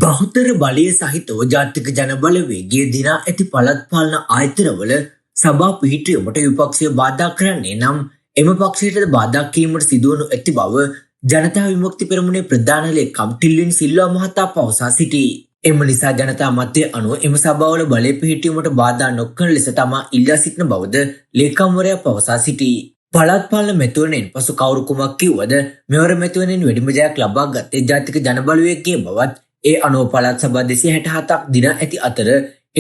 බහුතර බලය සහිතව ජාතික ජනබලවේගයේ දිනා ඇති පළාත් පාලන ආයතනවල සභා පිහිටුවීමට විපක්ෂය බාධා කරන්නේ නම් එම පක්ෂයට බාධා කිරීමට සිදුවනු ඇති බව ජනතා විමුක්ති පෙරමුණේ ප්‍රධාන ලේකම් ටිල්වින් සිල්වා මහතා පවසා සිටී. එම නිසා ජනතා මතය අනුව එම සභාවල බලය පිහිටුවීමට බාධා නොකරන ලෙස තමා ඉල්ලා සිටින බවද ලේකම්වරයා පවසා සිටී. පළාත් පාලන මැතිවරණයෙන් පසු කවුරු කුමක් කිව්වද මෙවර මැතිවරණයෙන් වැඩිම ජයක් ලබා ගත්තේ ජාතික ජනබලවේගයේ බවත් ඒ අනුව පළාත් සභා 267ක් දින ඇති අතර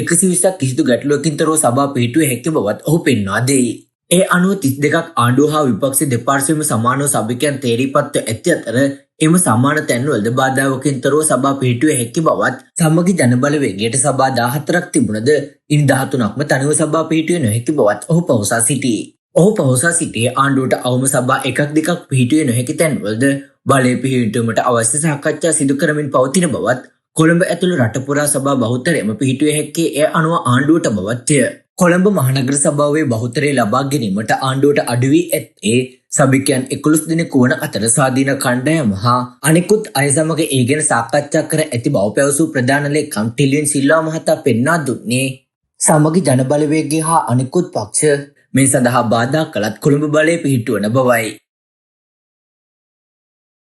120ක් කිසිදු ගැටලුවකින් තොරව සභා පිහිටුවේ හැකි බවත් ඔහු පෙන්වා දෙයි. ඒ අනුව 32ක් ආණ්ඩුව හා විපක්ෂ දෙපාර්ශ්වයේම සමානව සභිකයන් තේරීපත්ව ඇති අතර එම සමාන තැන්වලද බාධාවකින් තොරව සභා පිහිටුවේ හැකි බවත් සමගි ජනබලවේගයට සභා 14ක් තිබුණද ඉන් 13ක්ම තනිව සභා පිහිටුවේ නොහැකි බවත් ඔහු පවසා සිටී. ඔහු පවසා සිටියේ ආණ්ඩුවට අවම සභා 1-2ක් පිහිටුවේ නොහැකි තැන්වලද බලය පිහිටුවීමට අවශ්‍ය සාකච්ඡා සිදු කරමින් පවතින බවත් කොළඹ ඇතුළු රට පුරා සභා බහුතරයම පිහිටුවේ හැක්කේ එය අනුව ආණ්ඩුවට බවත්ය. කොළඹ මහනගර සභාවේ බහුතරය ලබා ගැනීමට ආණ්ඩුවට අඩු වී ඇත්තේ සභිකයන් 11 දෙනෙකු වන අතර ස්වාධීන කණ්ඩායම හා අනෙකුත් අය සමග ඒ ගැන සාකච්ඡා කර ඇති බව පැවසූ ප්‍රධාන ලේකම් ටිල්වින් සිල්වා මහතා පෙන්වා දුන්නේ. සමගි ජනබලවේගය හා අනෙකුත් පක්ෂ මේ සඳහා බාධා කළත් කොළඹ බලය පිහිටුවන බවයි.